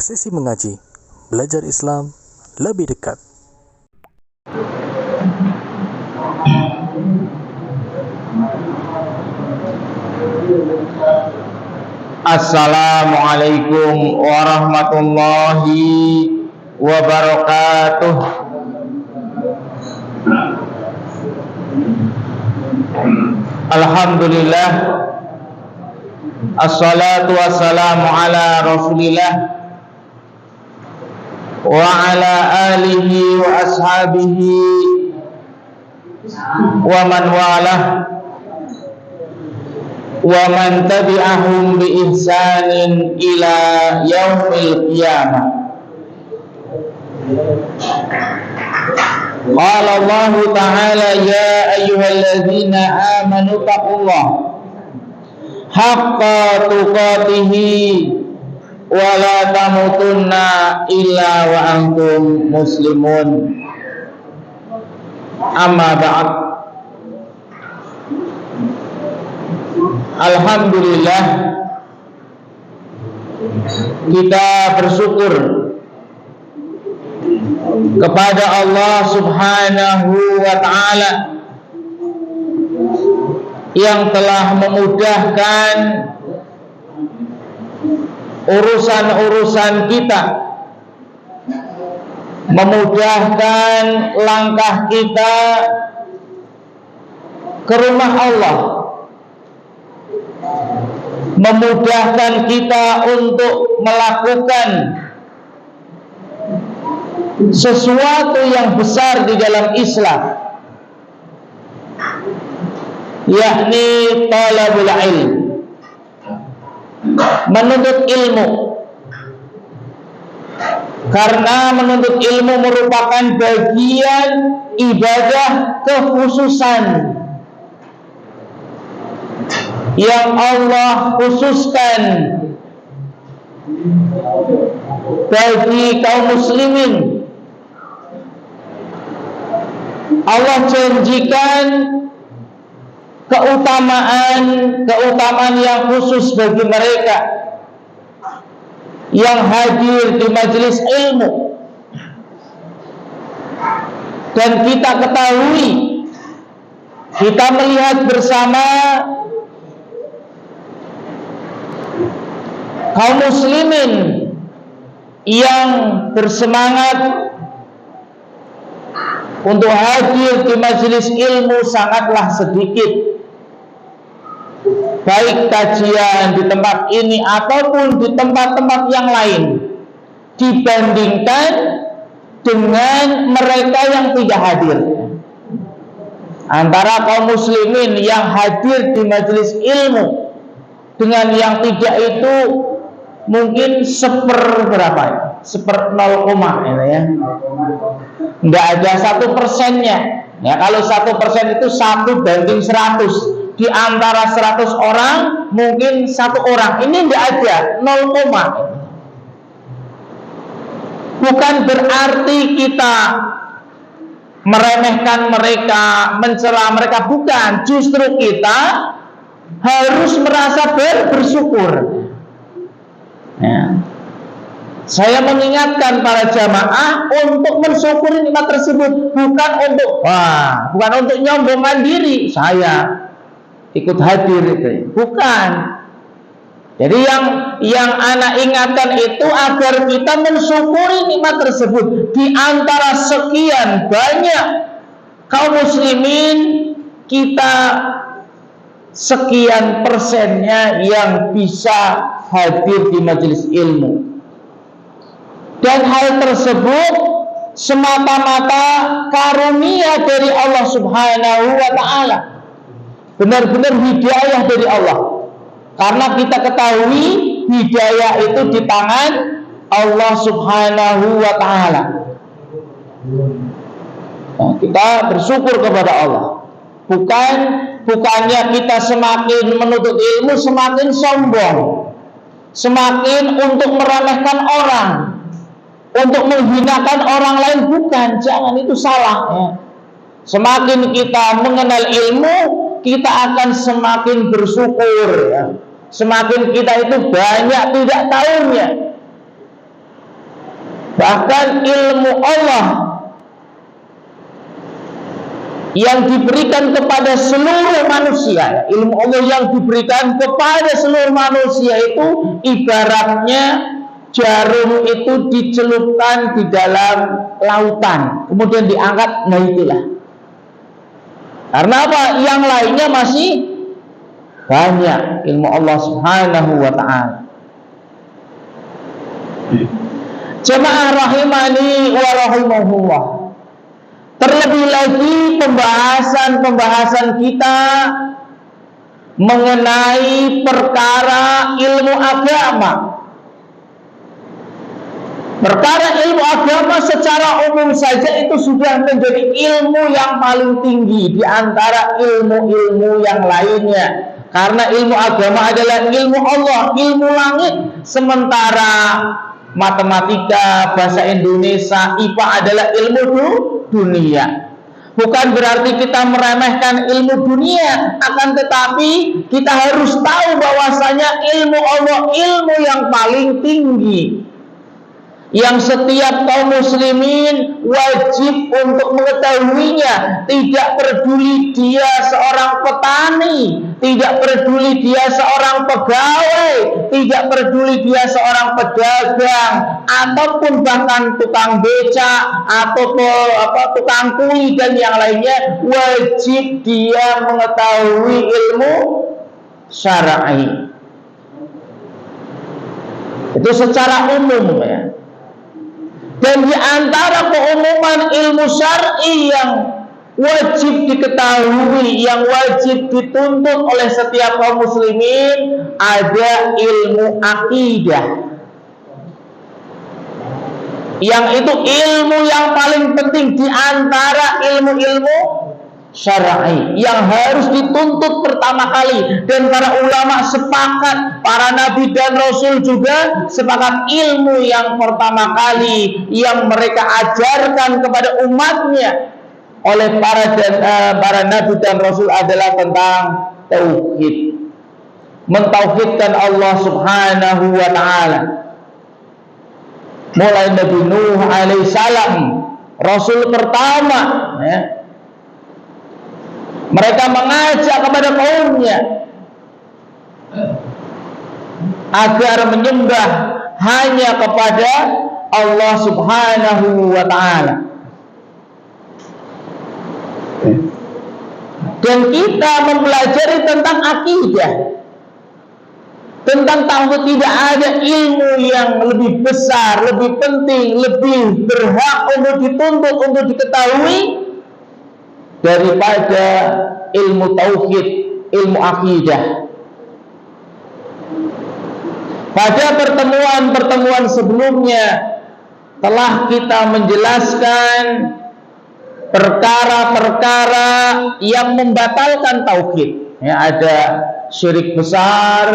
Sesi mengaji, belajar Islam lebih dekat. Assalamualaikum warahmatullahi wabarakatuh. Alhamdulillah, assalatu wassalamu ala rasulillah wa ala alihi wa ashabihi wa man walah wa man tabi'ahum bi ihsanin ila yaumil qiyamah. Qala Allah ta'ala ya ayyuhalladzina amanu taqullaha haqqa tuqatihi wa la tamutunna illa wa antum muslimun. Amma ba'd. Alhamdulillah, kita bersyukur kepada Allah Subhanahu wa ta'ala yang telah memudahkan urusan-urusan kita, memudahkan langkah kita ke rumah Allah, memudahkan kita untuk melakukan sesuatu yang besar di dalam Islam, yakni talabul ilm, menuntut ilmu. Karena menuntut ilmu merupakan bagian ibadah kekhususan yang Allah khususkan bagi kaum muslimin. Allah janjikan keutamaan yang khusus bagi mereka yang hadir di majelis ilmu. Dan kita ketahui, kita melihat bersama kaum muslimin yang bersemangat untuk hadir di majelis ilmu sangatlah sedikit, baik kajian di tempat ini ataupun di tempat-tempat yang lain, dibandingkan dengan mereka yang tidak hadir. Antara kaum muslimin yang hadir di majelis ilmu dengan yang tidak itu mungkin seperberapa ya? 0,0 ya. Nggak ada 1%-nya. Ya, kalau 1% itu 1:100. Di antara 100 orang mungkin 1 orang. Ini nggak ada, 0, bukan berarti kita meremehkan mereka, mencela mereka, bukan. Justru kita harus merasa bersyukur. Ya. Saya mengingatkan para jamaah untuk mensyukuri nikmat tersebut, bukan untuk nyombongkan diri. Saya ikut hadir itu, bukan. Jadi yang anak ingatkan itu agar kita mensyukuri nikmat tersebut. Di antara sekian banyak kaum muslimin, kita sekian persennya yang bisa hadir di majelis ilmu. Dan hal tersebut semata-mata karunia dari Allah Subhanahu wa ta'ala, benar-benar hidayah dari Allah. Karena kita ketahui hidayah itu di tangan Allah Subhanahu wa ta'ala. Nah, kita bersyukur kepada Allah. Bukannya kita semakin menuntut ilmu semakin sombong, semakin untuk meremehkan orang, untuk menghinakan orang lain, bukan. Jangan, itu salah ya. Semakin kita mengenal ilmu, kita akan semakin bersyukur ya. Semakin kita itu banyak tidak tahunya. Bahkan ilmu Allah yang diberikan kepada seluruh manusia, ilmu Allah yang diberikan kepada seluruh manusia itu ibaratnya jarum itu dicelupkan di dalam lautan, kemudian diangkat, nah itulah. Karena apa? Yang lainnya masih banyak ilmu Allah Subhanahu wa ta'ala. Jemaah rahimani wa rahimahullah. Terlebih lagi pembahasan kita mengenai perkara ilmu agama. Perkara ilmu agama secara umum saja itu sudah menjadi ilmu yang paling tinggi di antara ilmu-ilmu yang lainnya. Karena ilmu agama adalah ilmu Allah, ilmu langit. Sementara matematika, bahasa Indonesia, IPA adalah ilmu dunia. Bukan berarti kita meremehkan ilmu dunia, akan tetapi kita harus tahu bahwasanya ilmu Allah ilmu yang paling tinggi, yang setiap kaum muslimin wajib untuk mengetahuinya. Tidak peduli dia seorang petani, tidak peduli dia seorang pegawai, tidak peduli dia seorang pedagang, ataupun bahkan tukang becak atau tukang kuli dan yang lainnya, wajib dia mengetahui ilmu syar'i. Itu secara umum ya. Dan di antara keumuman ilmu syar'i yang wajib diketahui, yang wajib dituntut oleh setiap kaum muslimin, ada ilmu akidah. Yang itu ilmu yang paling penting di antara ilmu-ilmu syar'i yang harus dituntut pertama kali. Dan para ulama sepakat, para nabi dan rasul juga sepakat, ilmu yang pertama kali yang mereka ajarkan kepada umatnya oleh para nabi dan rasul adalah tentang tauhid, mentauhidkan Allah Subhanahu wa ta'ala. Mulai Nabi Nuh alaihissalam, rasul pertama ya, mereka mengajak kepada kaumnya agar menyembah hanya kepada Allah Subhanahu wa ta'ala. Dan kita mempelajari tentang akidah, tentang tauhid. Tidak ada ilmu yang lebih besar, lebih penting, lebih berhak untuk dituntut, untuk diketahui daripada ilmu tauhid, ilmu akidah. Pada pertemuan-pertemuan sebelumnya telah kita menjelaskan perkara-perkara yang membatalkan tauhid. Ya, ada syirik besar,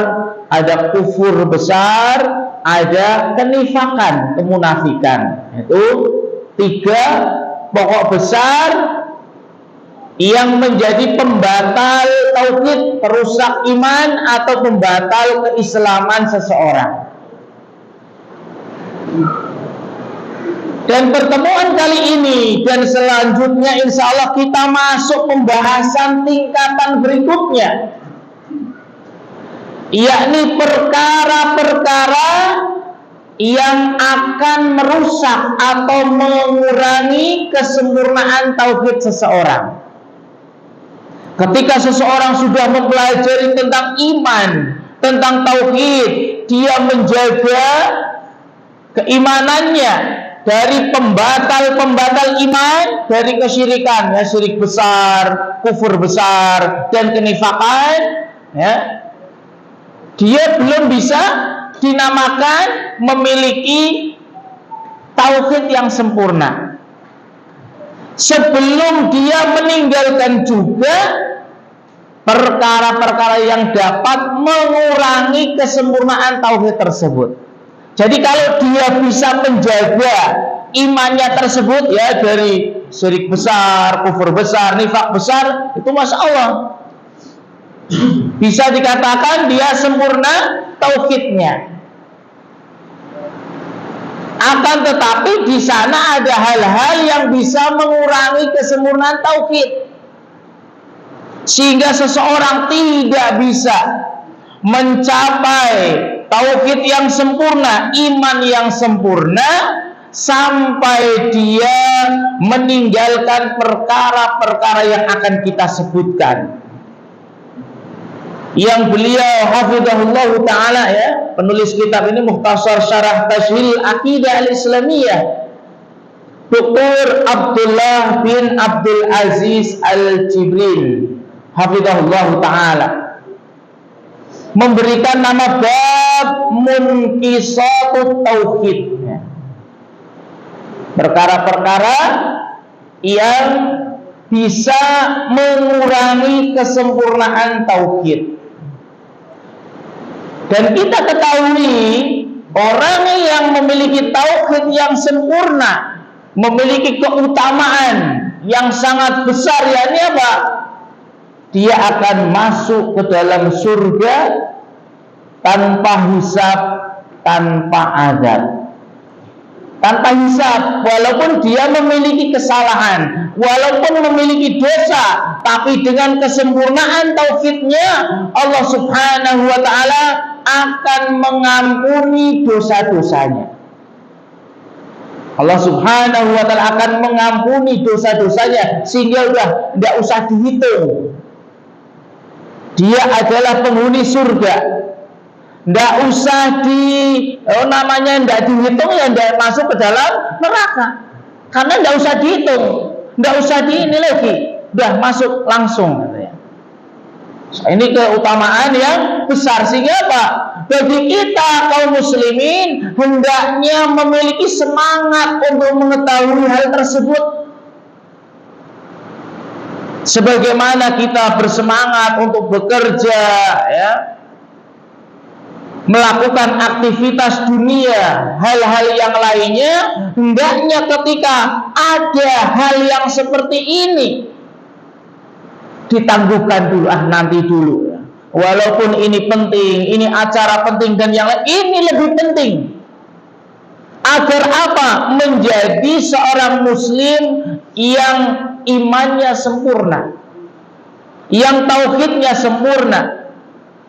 ada kufur besar, ada kenifakan, kemunafikan. Itu 3 pokok besar yang menjadi pembatal tauhid, perusak iman atau pembatal keislaman seseorang. Dan pertemuan kali ini dan selanjutnya insya Allah kita masuk pembahasan tingkatan berikutnya, yakni perkara-perkara yang akan merusak atau mengurangi kesempurnaan tauhid seseorang. Ketika seseorang sudah mempelajari tentang iman, tentang tauhid, dia menjaga keimanannya dari pembatal-pembatal iman, dari kesyirikan, ya, syirik besar, kufur besar, dan kenifakan, ya, dia belum bisa dinamakan memiliki tauhid yang sempurna. Sebelum dia meninggalkan juga perkara-perkara yang dapat mengurangi kesempurnaan tauhid tersebut. Jadi kalau dia bisa menjaga imannya tersebut, ya, dari syirik besar, kufur besar, nifak besar, itu masya Allah bisa dikatakan dia sempurna tauhidnya. Akan tetapi di sana ada hal-hal yang bisa mengurangi kesempurnaan tauhid, sehingga seseorang tidak bisa mencapai tauhid yang sempurna, iman yang sempurna, sampai dia meninggalkan perkara-perkara yang akan kita sebutkan. Yang beliau hafizahullah ta'ala, ya, penulis kitab ini Mukhtasar Syarah Tashil Aqidah Al-Islamiyah, Dr. Abdullah bin Abdul Aziz Al-Jibril hafizahullah ta'ala, memberikan nama bab Munkisatut Tauhid, perkara-perkara yang bisa mengurangi kesempurnaan tauhid. Dan kita ketahui, orang yang memiliki tauhid yang sempurna memiliki keutamaan yang sangat besar, yakni apa? Dia akan masuk ke dalam surga tanpa hisab, tanpa azab. Tanpa hisab, walaupun dia memiliki kesalahan, walaupun memiliki dosa, tapi dengan kesempurnaan tauhidnya, Allah Subhanahu wa ta'ala akan mengampuni dosa-dosanya. Allah Subhanahu wa ta'ala akan mengampuni dosa-dosanya, sehingga udah tidak usah dihitung. Dia adalah penghuni surga. Tidak usah tidak dihitung, ya tidak masuk ke dalam neraka. Karena tidak usah dihitung, tidak usah ini lagi, sudah masuk langsung. Ini keutamaan yang besar, sehingga apa? Bagi kita kaum muslimin hendaknya memiliki semangat untuk mengetahui hal tersebut. Sebagaimana kita bersemangat untuk bekerja, ya, melakukan aktivitas dunia, hal-hal yang lainnya, hendaknya ketika ada hal yang seperti ini ditangguhkan dulu, nanti dulu. Walaupun ini penting, ini acara penting dan yang lain, ini lebih penting. Agar apa? Menjadi seorang muslim yang imannya sempurna, yang tauhidnya sempurna,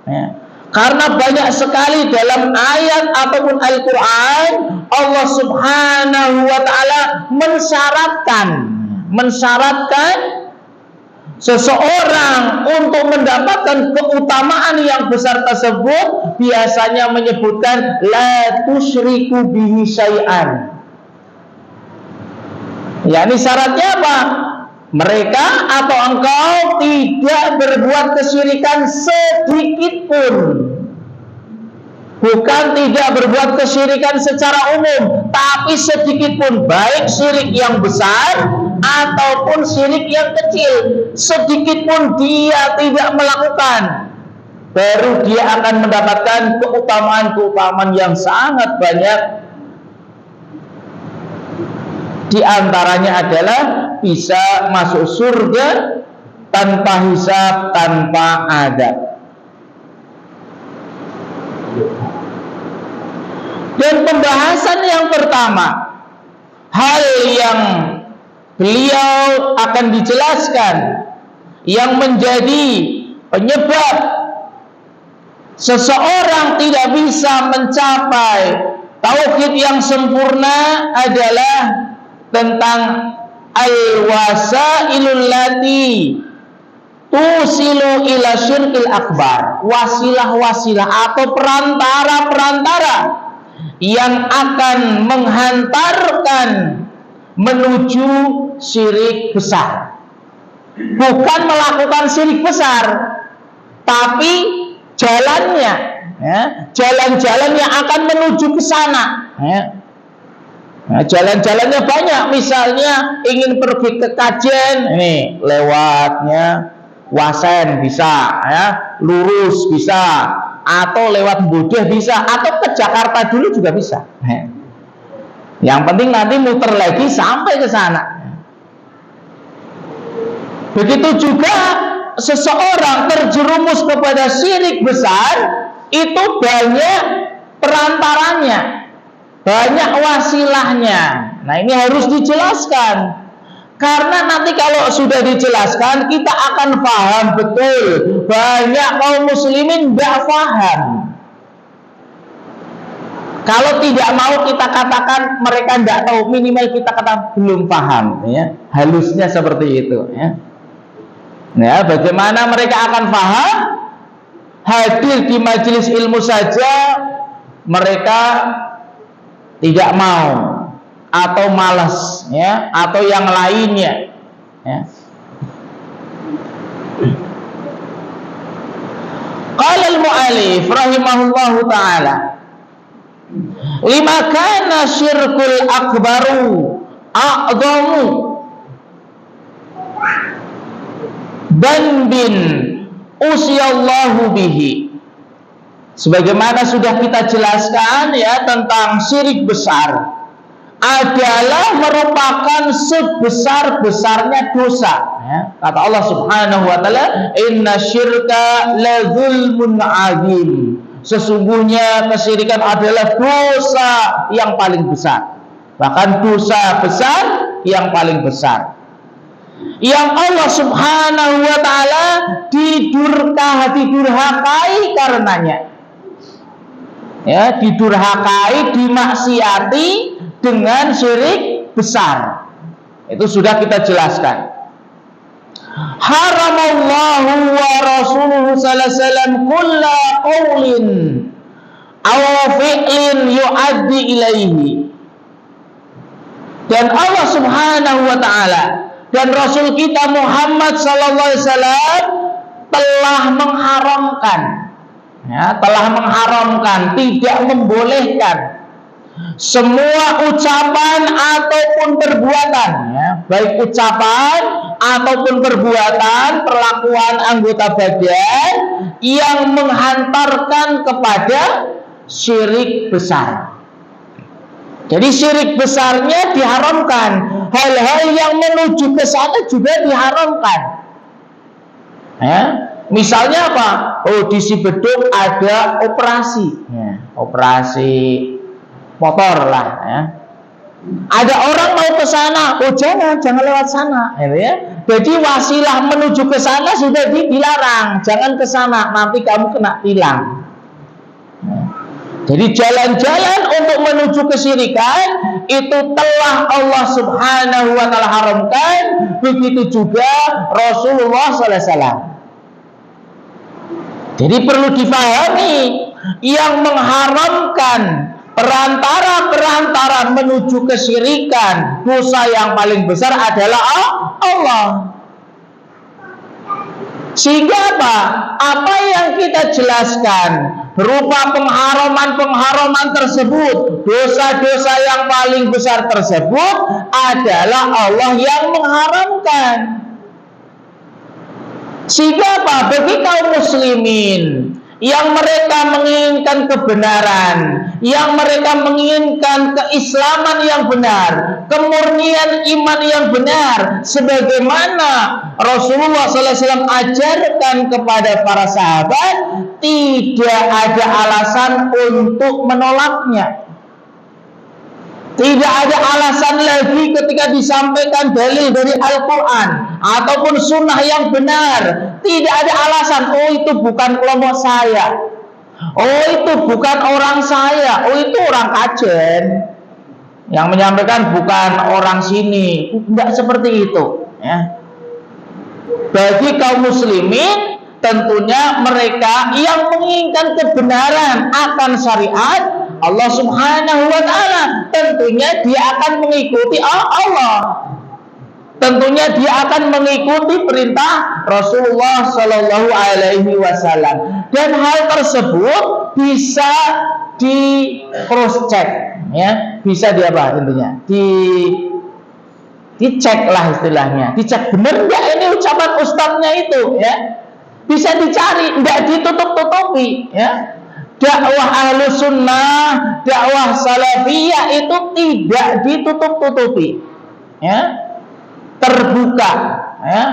ya. Karena banyak sekali dalam ayat ataupun Al-Quran, Allah Subhanahu wa ta'ala mensyaratkan seseorang untuk mendapatkan keutamaan yang besar tersebut, biasanya menyebutkan la tusyriku bihi syai'an. Ya, ini syaratnya apa? Mereka atau engkau tidak berbuat kesyirikan sedikit pun. Bukan tidak berbuat kesyirikan secara umum, tapi sedikit pun, baik syirik yang besar ataupun syirik yang kecil, sedikit pun dia tidak melakukan, baru dia akan mendapatkan keutamaan-keutamaan yang sangat banyak. Di antaranya adalah bisa masuk surga tanpa hisab, tanpa adab. Dan pembahasan yang pertama, hal yang beliau akan dijelaskan yang menjadi penyebab seseorang tidak bisa mencapai tauhid yang sempurna adalah tentang al-wasailul lati tusilu ila syirkil akbar, wasilah-wasilah atau perantara-perantara yang akan menghantarkan menuju syirik besar. Bukan melakukan syirik besar, tapi jalannya, ya, jalan-jalan yang akan menuju ke sana, ya. Nah, jalan-jalannya banyak. Misalnya ingin pergi ke Kajen, ini lewatnya Wasen bisa, ya, lurus bisa, atau lewat Bodeh bisa, atau ke Jakarta dulu juga bisa. Yang penting nanti muter lagi sampai ke sana. Begitu juga seseorang terjerumus kepada syirik besar, itu banyak perantaranya. banyak wasilahnya. Nah, ini harus dijelaskan. Karena nanti kalau sudah dijelaskan, kita akan paham betul. Banyak kaum muslimin tidak paham. Kalau tidak mau kita katakan mereka tidak tahu, minimal kita katakan belum paham, ya. Halusnya seperti itu, ya. Nah, bagaimana mereka akan paham? Hadir di majelis ilmu saja mereka tidak mau, atau malas, ya, atau yang lainnya, ya. Qala al-mu'allif rahimahullahu ta'ala, lima kana syirkul akbaru a'dhamu dhanbin usiyallahu bihi. Sebagaimana sudah kita jelaskan, ya, tentang syirik besar adalah merupakan sebesar-besarnya dosa, ya. Kata Allah Subhanahu wa taala, inna syirka la zulmun azim. Sesungguhnya kesyirikan adalah dosa yang paling besar, bahkan dosa besar yang paling besar, yang Allah Subhanahu wa taala didurhakai karenanya, ya, didurhakai, dimaksiati dengan syirik besar. Itu sudah kita jelaskan. Haramallahu wa rasuluhu sallallahu alaihi wasallam kulla qaulin aw fi'lin yu'addi ilaihi. Dan Allah Subhanahu wa taala dan Rasul kita Muhammad sallallahu alaihi wasallam telah mengharamkan, ya, telah mengharamkan, tidak membolehkan semua ucapan ataupun perbuatan, ya, baik ucapan ataupun perbuatan, perlakuan anggota badan yang menghantarkan kepada syirik besar. Jadi syirik besarnya diharamkan, hal-hal yang menuju ke sana juga diharamkan, ya. Misalnya apa? Oh, di Sibeduk ada operasi, ya, operasi motor lah, ya. Ada orang mau ke sana, oh jangan lewat sana, ya. Jadi wasilah menuju ke sana sudah dilarang, jangan ke sana, nanti kamu kena tilang. Jadi jalan-jalan untuk menuju kesyirikan itu telah Allah Subhanahu wa taala haramkan, begitu juga Rasulullah sallallahu alaihi wasallam. Jadi perlu dipahami, yang mengharamkan perantara menuju kesyirikan, dosa yang paling besar adalah Allah. Sehingga apa yang kita jelaskan berupa pengharaman tersebut, dosa-dosa yang paling besar tersebut adalah Allah yang mengharamkan. Sehingga bagi kaum muslimin yang mereka menginginkan kebenaran, yang mereka menginginkan keislaman yang benar, kemurnian iman yang benar, sebagaimana Rasulullah SAW ajarkan kepada para sahabat, tidak ada alasan untuk menolaknya. Tidak ada alasan lagi ketika disampaikan dalil dari Al-Quran ataupun sunnah yang benar. Tidak ada alasan, oh itu bukan kelompok saya, oh itu bukan orang saya, oh itu orang Kajen yang menyampaikan, bukan orang sini. Tidak seperti itu, ya. Bagi kaum muslimin, tentunya mereka yang menginginkan kebenaran akan syariat Allah Subhanahu wa taala, tentunya dia akan mengikuti Allah. Tentunya dia akan mengikuti perintah Rasulullah Shallallahu Alaihi Wasallam, dan hal tersebut bisa di cross check, ya, bisa di apa intinya, dicek lah istilahnya, dicek benar nggak ini ucapan ustadznya itu, ya, bisa dicari, nggak ditutup-tutupi, ya. Dakwah Ahlus Sunnah, dakwah Salafiyah itu tidak ditutup-tutupi, ya. Terbuka, ya,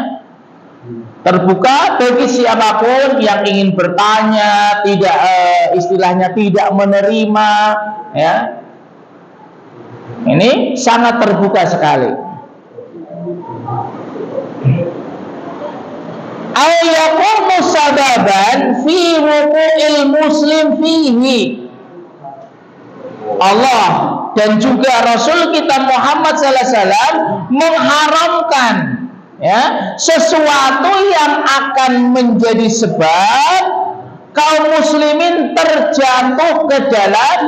terbuka bagi siapapun yang ingin bertanya, tidak istilahnya tidak menerima, ya, Ini sangat terbuka sekali. Ayaqumu sababan fi wuqu'il muslim fihi. Allah dan juga Rasul kita Muhammad sallallahu alaihi wasallam mengharamkan ya sesuatu yang akan menjadi sebab kaum muslimin terjatuh ke dalam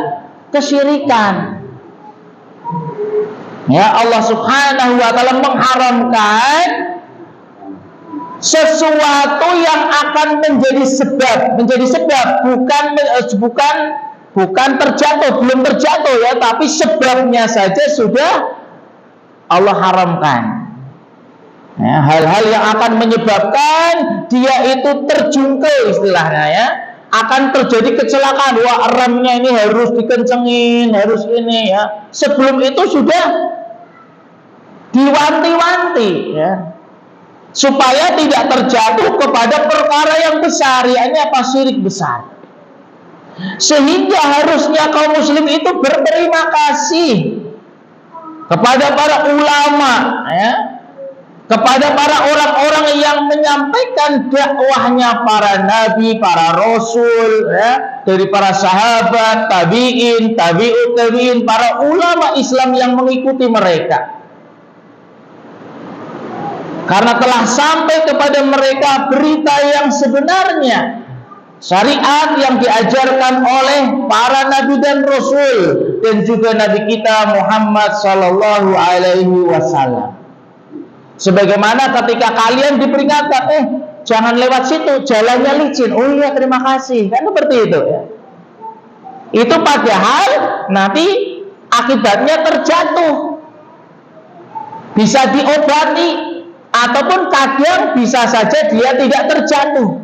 kesyirikan. Ya, Allah Subhanahu wa taala mengharamkan sesuatu yang akan menjadi sebab bukan terjatuh, belum terjatuh ya, tapi sebabnya saja sudah Allah haramkan. Ya, hal-hal yang akan menyebabkan dia itu terjungkil istilahnya ya, akan terjadi kecelakaan. Wah, remnya ini harus dikencengin, harus ini ya. Sebelum itu sudah diwanti-wanti ya, supaya tidak terjatuh kepada perkara yang besar, yakni apa? Syirik besar. Sehingga harusnya kaum muslim itu berterima kasih kepada para ulama ya, kepada para orang-orang yang menyampaikan dakwahnya para nabi, para rasul ya, dari para sahabat, tabi'in, tabi'ut tabi'in, para ulama Islam yang mengikuti mereka. Karena telah sampai kepada mereka berita yang sebenarnya, syariat yang diajarkan oleh para nabi dan rasul dan juga nabi kita Muhammad sallallahu alaihi wasallam. Sebagaimana ketika kalian diperingatkan, jangan lewat situ, jalannya licin. Oh iya, terima kasih. Kan seperti itu ya. Itu padahal nanti akibatnya terjatuh. Bisa diobati ataupun kadang bisa saja dia tidak terjatuh.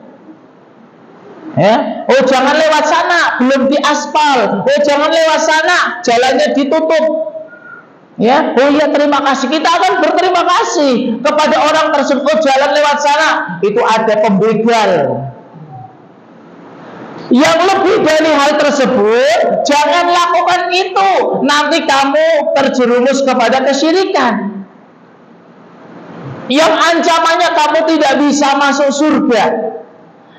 Ya, oh jangan lewat sana, belum diaspal. Oh jangan lewat sana, jalannya ditutup. Ya, oh iya terima kasih. Kita akan berterima kasih kepada orang tersebut. Oh, jalan lewat sana, itu ada pembegal. Yang lebih dari hal tersebut, jangan lakukan itu. Nanti kamu terjerumus kepada kesyirikan. Yang ancamannya kamu tidak bisa masuk surga.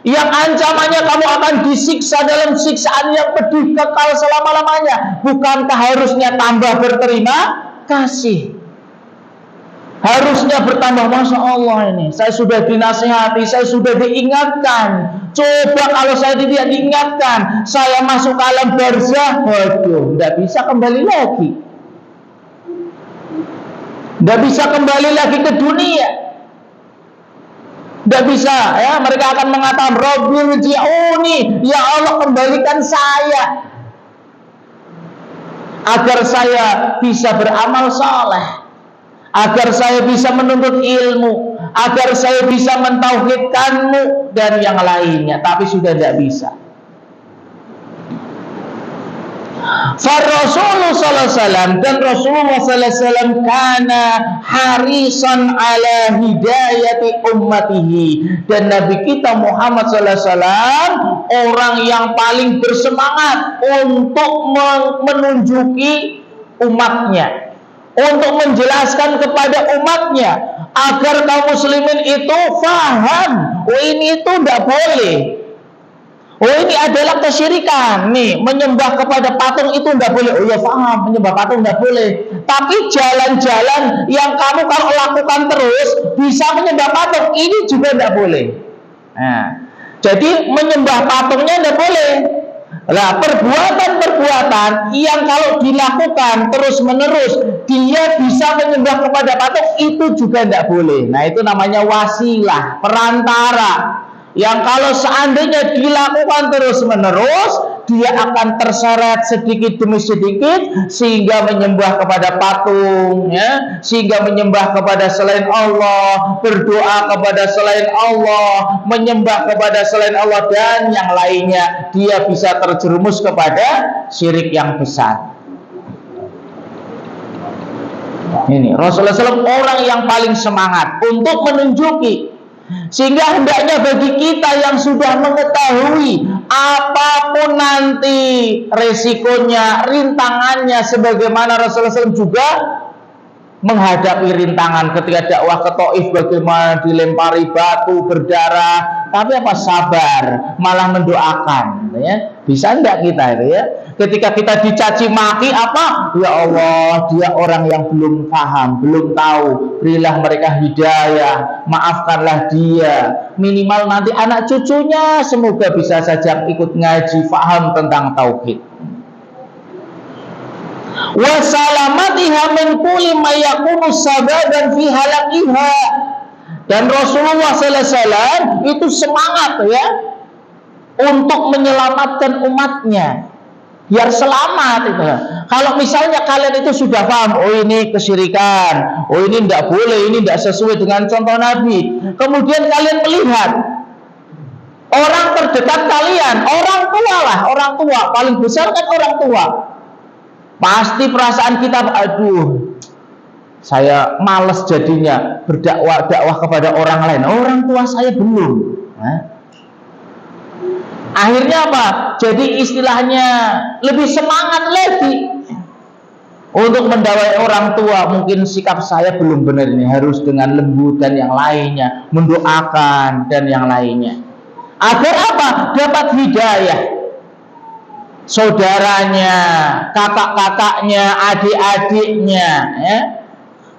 Yang ancamannya kamu akan disiksa dalam siksaan yang pedih kekal selama-lamanya. Bukankah harusnya tambah berterima kasih? Harusnya bertambah, Masya Allah ini saya sudah dinasihati, saya sudah diingatkan. Coba kalau saya tidak diingatkan, saya masuk ke alam barzah, waduh, tidak bisa kembali lagi. Tidak bisa kembali lagi ke dunia. Tidak bisa ya, mereka akan mengatakan Rabbil ji'uni, ya Allah kembalikan saya agar saya bisa beramal saleh, agar saya bisa menuntut ilmu, agar saya bisa mentauhidkanmu dan yang lainnya, tapi sudah tidak bisa. Rasulullah sallallahu alaihi wasallam dan Rasulullah sallallahu alaihi wasallam kana harisan ala hidayati ummatihi, dan Nabi kita Muhammad sallallahu alaihi wasallam orang yang paling bersemangat untuk menunjuki umatnya, untuk menjelaskan kepada umatnya agar kaum muslimin itu faham, oh ini itu tidak boleh. Oh ini adalah kesyirikan. Nih, menyembah kepada patung itu tidak boleh. Oh ya paham, menyembah patung tidak boleh. Tapi jalan-jalan yang kamu kalau lakukan terus bisa menyembah patung, ini juga tidak boleh. Nah, jadi menyembah patungnya tidak boleh. Nah, perbuatan-perbuatan yang kalau dilakukan terus-menerus dia bisa menyembah kepada patung, itu juga tidak boleh. Nah, itu namanya wasilah, perantara. Yang kalau seandainya dilakukan terus-menerus, dia akan terseret sedikit demi sedikit sehingga menyembah kepada patung, ya, sehingga menyembah kepada selain Allah, berdoa kepada selain Allah, menyembah kepada selain Allah dan yang lainnya. Dia bisa terjerumus kepada syirik yang besar. Ini Rasulullah SAW orang yang paling semangat untuk menunjuki Sehingga hendaknya bagi kita yang sudah mengetahui apapun nanti resikonya, rintangannya, sebagaimana Rasulullah SAW juga menghadapi rintangan ketika dakwah ke Taif, bagaimana dilempari batu berdarah, tapi apa, sabar, malah mendoakan, ya. Bisa enggak kita itu, ya, ketika kita dicaci maki, apa, ya Allah, dia orang yang belum paham, belum tahu, berilah mereka hidayah, maafkanlah dia, minimal nanti anak cucunya semoga bisa saja ikut ngaji, paham tentang tauhid. Wa salamatiha min kulli ma yakunu sababan fi halakiha. Dan Rasulullah sallallahu alaihi wasallam itu semangat, ya, untuk menyelamatkan umatnya biar selamat itu. Kalau misalnya kalian itu sudah paham, oh ini kesyirikan, oh ini tidak boleh, ini tidak sesuai dengan contoh Nabi, kemudian kalian melihat orang terdekat kalian, orang tua lah, orang tua paling besar kan orang tua, pasti perasaan kita, aduh, saya malas jadinya dakwah kepada orang lain, orang tua saya belum. Akhirnya apa? Jadi istilahnya lebih semangat lagi untuk mendakwai orang tua. Mungkin sikap saya belum benar ini, harus dengan lembut dan yang lainnya, mendoakan dan yang lainnya. Agar apa? Dapat hidayah. Saudaranya, kakak-kakaknya, adik-adiknya, ya.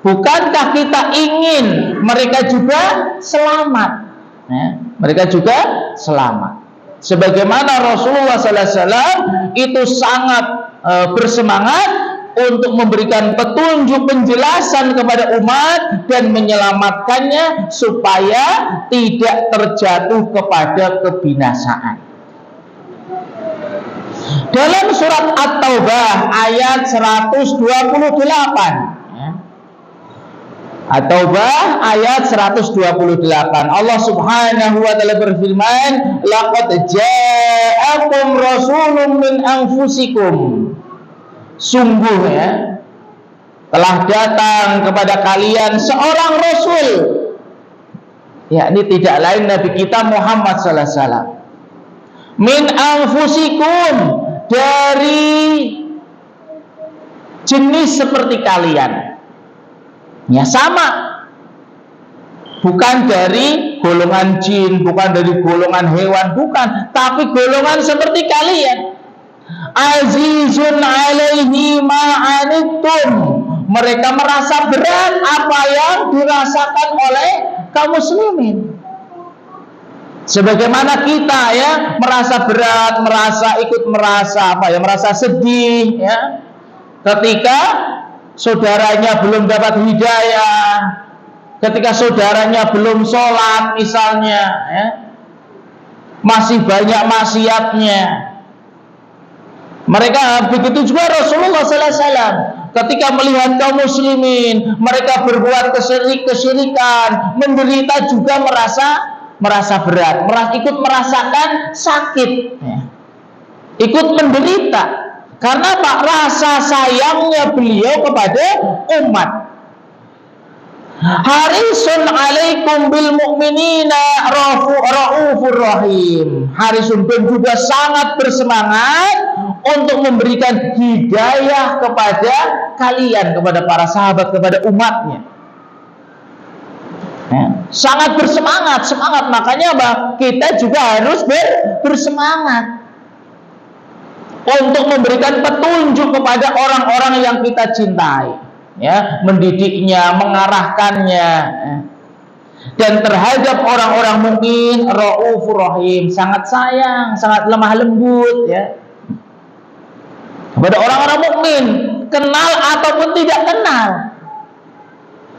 Bukankah kita ingin mereka juga selamat, ya? Mereka juga selamat. Sebagaimana Rasulullah SAW itu sangat bersemangat untuk memberikan petunjuk, penjelasan kepada umat dan menyelamatkannya supaya tidak terjatuh kepada kebinasaan. Dalam surat At-Taubah ayat 128, At-Taubah ayat 128, Allah Subhanahu wa taala berfirman, laqad ja'akum rasulun min anfusikum. Sungguh, ya, telah datang kepada kalian seorang rasul, yakni tidak lain Nabi kita Muhammad sallallahu alaihi wasallam. Min anfusikum, dari jenis seperti kalian. Ya, sama, bukan dari golongan jin, bukan dari golongan hewan, bukan, tapi golongan seperti kalian. Azizun alaihi ma'anittum, mereka merasa berat apa yang dirasakan oleh kaum muslimin. Sebagaimana kita, ya, merasa berat, merasa sedih, ya, ketika saudaranya belum dapat hidayah, ketika saudaranya belum sholat misalnya, ya, masih banyak maksiatnya. Mereka begitu juga Rasulullah sallallahu alaihi wasallam ketika melihat kaum muslimin mereka berbuat kesyirikan, menderita juga merasa berat, ikut merasakan sakit, ya, ikut menderita. Karena apa? Rasa sayangnya beliau kepada umat. Harisun alaikum bil mu'minina raufur rahim. Harisun pun juga sangat bersemangat untuk memberikan hidayah kepada kalian, kepada para sahabat, kepada umatnya. Ya, sangat bersemangat, makanya apa? Kita juga harus bersemangat untuk memberikan petunjuk kepada orang-orang yang kita cintai, ya, mendidiknya, mengarahkannya, ya. Dan terhadap orang-orang mukmin raufur rahim, sangat sayang, sangat lemah lembut, ya, kepada orang-orang mukmin, kenal ataupun tidak kenal.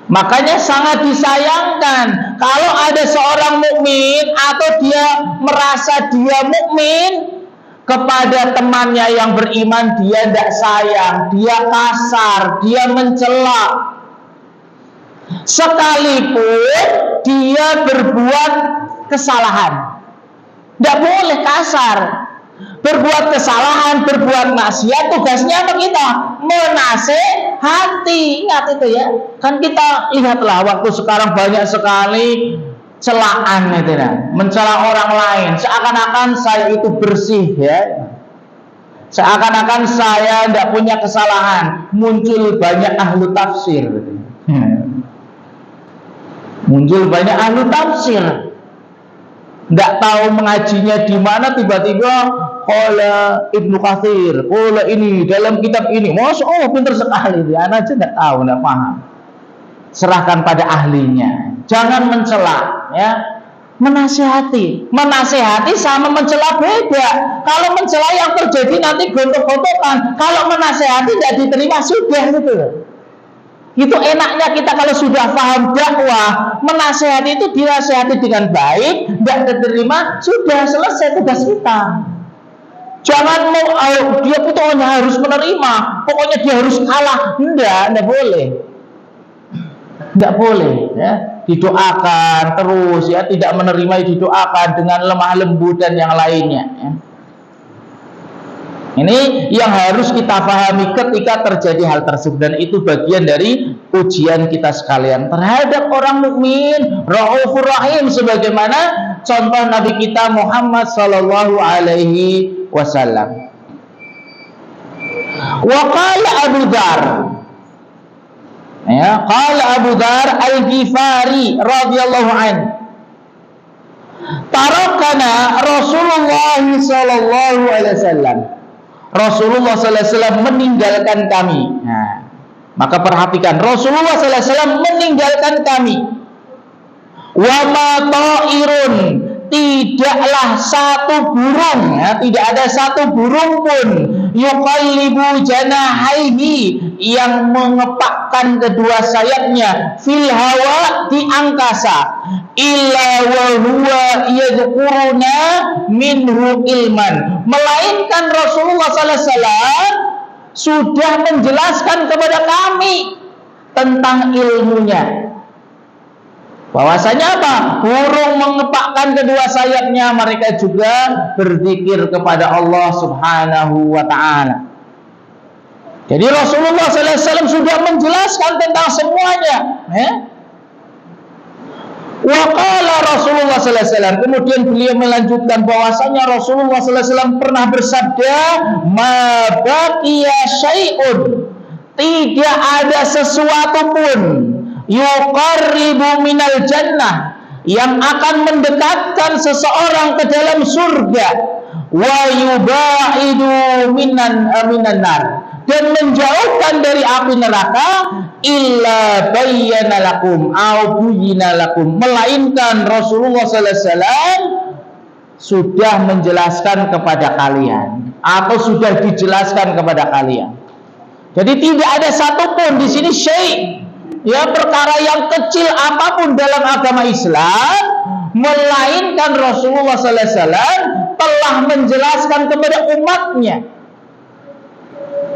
Makanya sangat disayangkan kalau ada seorang mukmin atau dia merasa dia mukmin, kepada temannya yang beriman dia tidak sayang, dia kasar, dia mencela. Sekalipun dia berbuat kesalahan, tidak boleh kasar. Berbuat kesalahan, berbuat maksiat, tugasnya apa kita? Menasehati. Ingat itu, ya. Kan kita lihatlah waktu sekarang banyak sekali celaan itu nah, mencela orang lain seakan-akan saya itu bersih ya. Seakan-akan saya tidak punya kesalahan. Muncul banyak ahlu tafsir. Muncul banyak ahlu tafsir. Tidak tahu mengajinya di mana, tiba-tiba qala Ibnu Katsir, qala ini dalam kitab ini. Masya Allah pintar sekali dia. Anak aja tidak tahu, tidak paham. Serahkan pada ahlinya. Jangan mencela, ya. Menasihati. Menasihati sama mencela beda. Kalau mencela yang terjadi nanti gontok-gontokan. Kalau menasihati tidak diterima sudah gitu. Itu enaknya kita kalau sudah paham dakwah, menasihati itu dinasihati dengan baik, tidak diterima, sudah selesai tugas kita. Jangan mau dia pokoknya harus menerima, pokoknya dia harus kalah, tidak boleh. Tidak boleh ya. Didoakan terus ya, tidak menerima didoakan dengan lemah lembut dan yang lainnya ya. Ini yang harus kita pahami ketika terjadi hal tersebut, dan itu bagian dari ujian kita sekalian terhadap orang mukmin, Raufur Rahim, sebagaimana contoh Nabi kita Muhammad sallallahu alaihi wasallam. Wa qala Abu Dzar, ya, qala Abu Dzar Al-Ghifari radhiyallahu anhu, tarakana Rasulullah sallallahu alaihi wasallam, Rasulullah sallallahu alaihi wasallam meninggalkan kami. Nah, maka perhatikan, Rasulullah sallallahu alaihi wasallam meninggalkan kami. Wa ma ta'irun, tidaklah satu burung, ya, tidak ada satu burung pun, yuqallibu janahaihi, yang mengepakkan kedua sayapnya, fil hawa, di angkasa, illa wa huwa yadhkuruna minhu ilman, melainkan Rasulullah sallallahu alaihi wasallam sudah menjelaskan kepada kami tentang ilmunya. Bahwasanya apa? Burung mengepakkan kedua sayapnya, mereka juga berzikir kepada Allah Subhanahu wa taala. Jadi Rasulullah sallallahu alaihi wasallam sudah menjelaskan tentang semuanya, ya. Wa qala Rasulullah sallallahu alaihi wasallam, kemudian beliau melanjutkan bahwasanya Rasulullah sallallahu alaihi wasallam pernah bersabda, ma baqiya syai'un, tidak ada sesuatu pun, yuqarribu minal jannah, yang akan mendekatkan seseorang ke dalam surga, wa yubaidu minan nar, dan menjauhkan dari api neraka, illa bayyana lakum au buyyina lakum, melainkan Rasulullah sallallahu alaihi wasallam sudah menjelaskan kepada kalian atau sudah dijelaskan kepada kalian. Jadi tidak ada satupun di sini syai', ya, perkara yang kecil apapun dalam agama Islam, melainkan Rasulullah sallallahu alaihi wasallam telah menjelaskan kepada umatnya,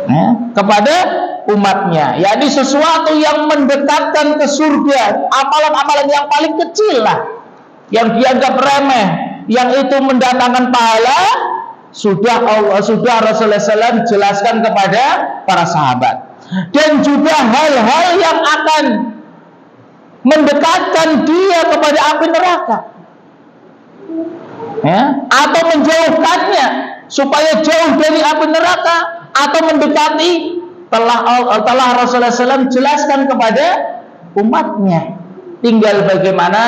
ya, kepada umatnya, yakni sesuatu yang mendekatkan ke surga, amalan-amalan yang paling kecil lah, yang dianggap remeh, yang itu mendatangkan pahala, sudah Rasulullah SAW jelaskan kepada para sahabat. Dan juga hal-hal yang akan mendekatkan dia kepada api neraka, ya, atau menjauhkannya supaya jauh dari api neraka, atau mendekati, telah Rasulullah SAW jelaskan kepada umatnya. Tinggal bagaimana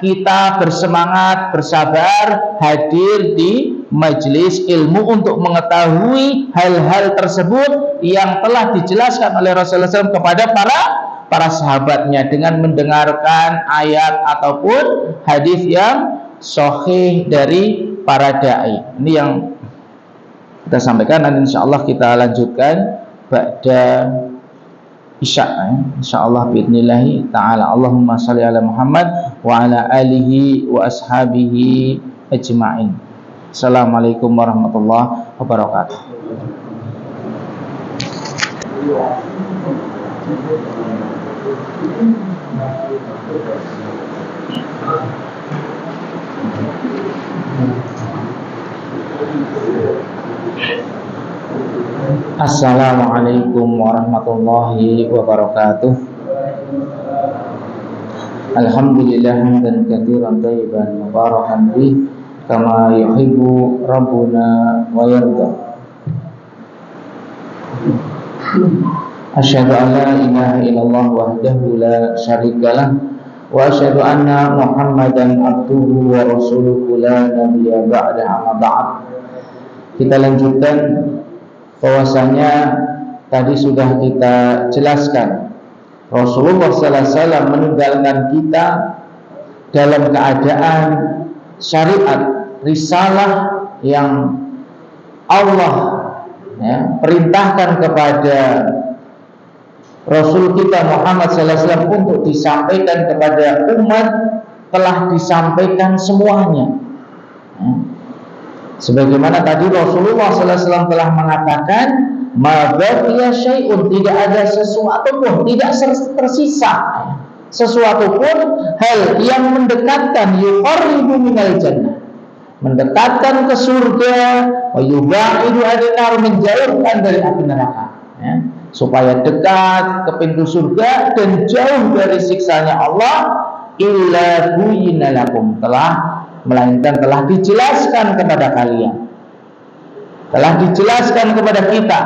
kita bersemangat, bersabar, hadir di majelis ilmu untuk mengetahui hal-hal tersebut yang telah dijelaskan oleh Rasulullah SAW kepada para sahabatnya, dengan mendengarkan ayat ataupun hadis yang sahih dari para dai. Ini yang kita sampaikan, dan insyaallah kita lanjutkan ba'da Isya, insyaallah biidznillah taala. Allahumma shalli ala Muhammad wa ala alihi wa ashabihi ajma'in. Assalamualaikum warahmatullahi wabarakatuh. Assalamualaikum warahmatullahi wabarakatuh. Alhamdulillah hamdan katsiran thayyiban mubarakan bih kama yuhibbu rabbuna wa yarda. Asyhadu an la ilaha illallah wahdahu la syarikalah wa asyhadu anna Muhammadan abduhu wa rasuluhu la nabiyya ba'da amma ba'd. Kita lanjutkan bahwasanya tadi sudah kita jelaskan Rasulullah sallallahu alaihi wasallam meninggalkan kita dalam keadaan syariat risalah yang Allah perintahkan kepada Rasul kita Muhammad sallallahu alaihi wasallam untuk disampaikan kepada umat telah disampaikan semuanya. Sebagaimana tadi Rasulullah sallallahu alaihi wasallam telah mengatakan, ma baqiya syai'un, tidak ada sesuatu pun, tidak tersisa sesuatu pun hal yang mendekatkan yuqarribu minal jannah, mendekatkan ke surga, wa yubaidu anin nar, menjauhkan dari api neraka, supaya dekat ke pintu surga dan jauh dari siksanya Allah. Illa buyyina lakum, melainkan telah dijelaskan kepada kalian, telah dijelaskan kepada kita,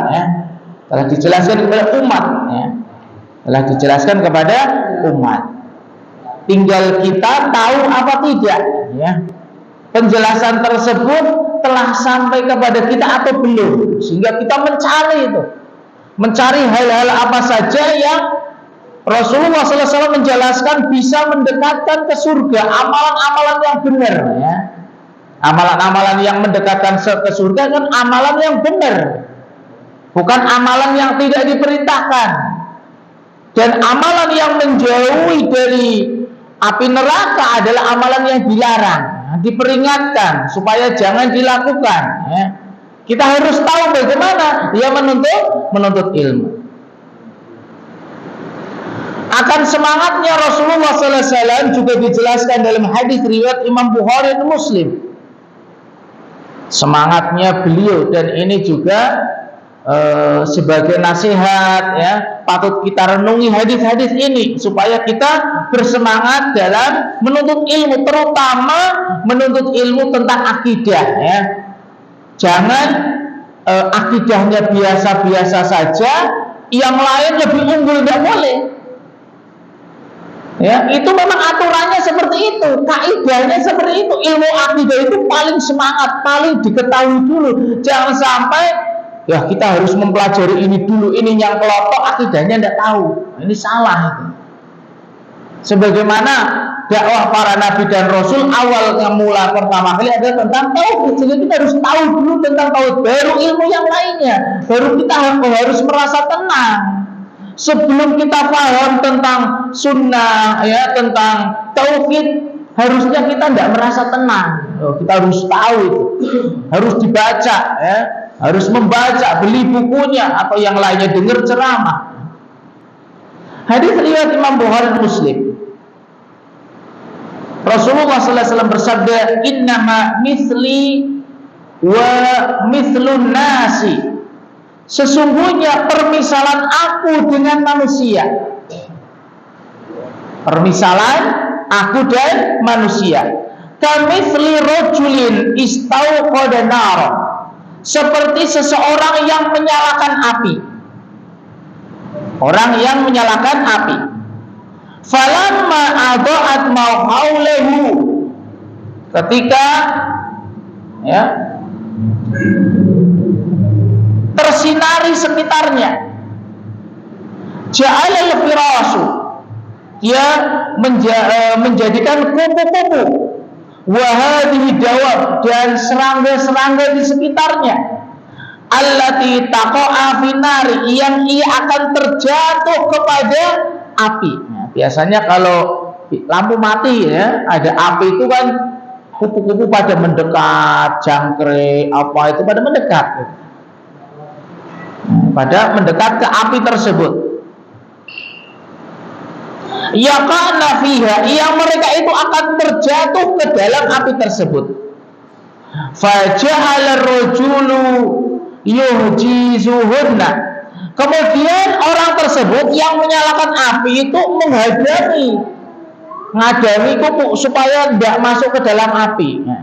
telah dijelaskan kepada umat, telah dijelaskan kepada umat. Tinggal kita tahu apa tidak, penjelasan tersebut telah sampai kepada kita atau belum, sehingga kita mencari hal-hal apa saja yang Rasulullah SAW menjelaskan bisa mendekatkan ke surga, amalan-amalan yang benar, amalan-amalan yang mendekatkan ke surga kan amalan yang benar, bukan amalan yang tidak diperintahkan. Dan amalan yang menjauhi dari api neraka adalah amalan yang dilarang, diperingatkan supaya jangan dilakukan. Kita harus tahu bagaimana dia menuntut ilmu. Akan semangatnya Rasulullah SAW juga dijelaskan dalam hadis riwayat Imam Bukhari dan Muslim. Semangatnya beliau, dan ini juga sebagai nasihat, patut kita renungi hadis-hadis ini supaya kita bersemangat dalam menuntut ilmu, terutama menuntut ilmu tentang akidah. Jangan akidahnya biasa-biasa saja, yang lain lebih unggul, tidak boleh. Itu memang aturannya seperti itu, kaidahnya seperti itu. Ilmu akidah itu paling semangat, paling diketahui dulu. Jangan sampai kita harus mempelajari ini dulu, ini yang kelompok akidahnya tidak tahu. Ini salah itu. Sebagaimana dakwah para nabi dan rasul awalnya mula pertama kali adalah tentang tauhid, jadi kita harus tahu dulu tentang tauhid, baru ilmu yang lainnya, baru kita harus merasa tenang. Sebelum kita paham tentang sunnah, tentang tauhid, harusnya kita tidak merasa tenang. Kita harus tahu itu, harus dibaca, harus membaca, beli bukunya atau yang lainnya, dengar ceramah. Hadis riwayat Imam Bukhari Muslim. Rasulullah SAW bersabda, innama mithli wa mithlun nasi, sesungguhnya permisalan aku dengan manusia, permisalan aku dan manusia, kamitsli rajulin istauqada nar, seperti seseorang yang menyalakan api, orang yang menyalakan api. Falamma adaat ma haulahu, ketika tersinari sekitarnya, ja'alal firasu, dia menjadikan kupu-kupu, wa hadhihi dawab, dan serangga-serangga di sekitarnya, allati taqa'a finari, yang ia akan terjatuh kepada api. Biasanya kalau lampu mati, ada api itu kan kupu-kupu pada mendekat, jangkrik apa itu pada mendekat, ke api tersebut. Yaqana fiha, yang mereka itu akan terjatuh ke dalam api tersebut. Faja'ala ar-rajulu yuhjizuhunna, kemudian orang tersebut yang menyalakan api itu menghadang ngadani kupu supaya tidak masuk ke dalam api. Nah,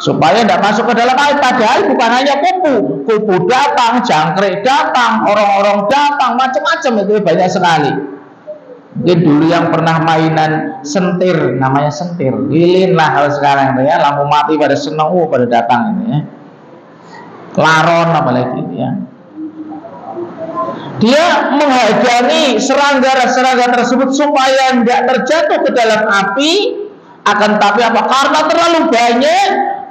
supaya tidak masuk ke dalam api, padahal bukan hanya kupu datang, jangkrik datang, orang-orang datang, macam-macam itu banyak sekali. Mungkin dulu yang pernah mainan sentir, namanya sentir, lilin lah kalau sekarang ya, lampu mati pada senang, pada datang ini ya. Laron apalagi ya. Dia menghadani serangga-serangga tersebut supaya tidak terjatuh ke dalam api, akan tapi apa? Karena terlalu banyak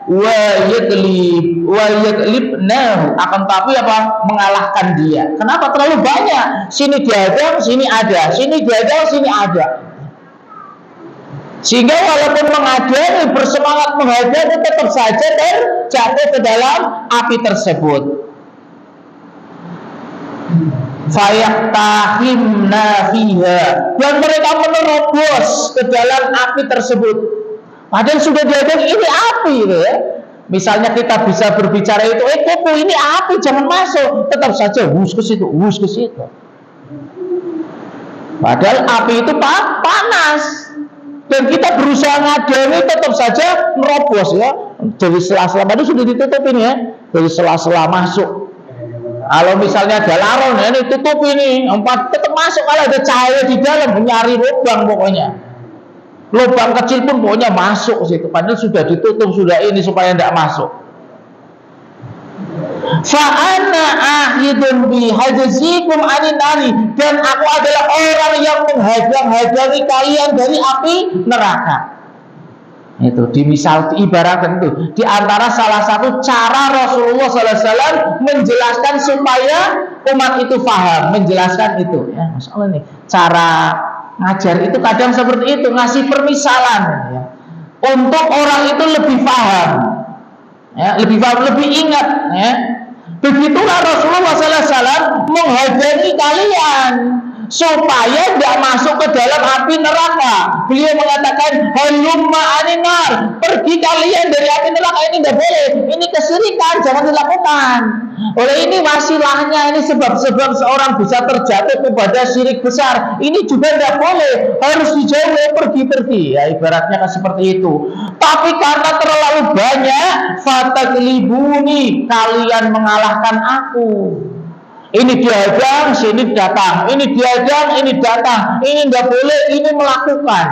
wa yaglibnahu, akan tapi apa? Mengalahkan dia. Kenapa terlalu banyak? Sini diadang, sini ada, sini diadang, sini ada. Sehingga walaupun menghadani, bersemangat menghadani, tetap saja terjatuh ke dalam api tersebut. Fayaktahimna fiha, dan mereka menerobos ke dalam api tersebut. Padahal sudah diadang ini api gitu ya. Misalnya kita bisa berbicara itu, kupu ini api, jangan masuk. Tetap saja hus ke situ, hus ke situ. Padahal api itu panas. Dan kita berusaha ngadani, tetap saja merobos ya. Dari sela-sela, itu sudah ditutupin ya. Dari sela-sela masuk. Kalau misalnya ada laron, ini tutup ini, tetap masuk. Kalau ada cahaya di dalam, mencari lubang pokoknya. Lubang kecil pun pokoknya masuk situ. Padahal sudah ditutup, sudah ini supaya tidak masuk. Fa'ana ahidun bihajzikum aninari, dan aku adalah orang yang menghadang-hadangi kalian dari api neraka. Itu dimisal diibaratkan itu di antara salah satu cara Rasulullah SAW menjelaskan supaya umat itu paham, menjelaskan itu ya. Masya Allah nih, cara ngajar itu kadang seperti itu, ngasih permisalan ya, untuk orang itu lebih paham ya, lebih paham, lebih ingat ya. Begitulah Rasulullah SAW menghadani kalian supaya tidak masuk ke dalam api neraka. Beliau mengatakan, halumma aninar, pergi kalian dari api neraka. Ini tidak boleh, ini kesyirikan, jangan dilakukan. Oleh ini wasilahnya, ini sebab-sebab seorang bisa terjatuh kepada syirik besar. Ini juga tidak boleh, harus dijauhi, pergi-pergi ya, ibaratnya kan seperti itu. Tapi karena terlalu banyak, fataglibuni, kalian mengalahkan aku. Ini diadang, sini datang. Ini diadang, ini datang. Ini tidak boleh, ini melakukan.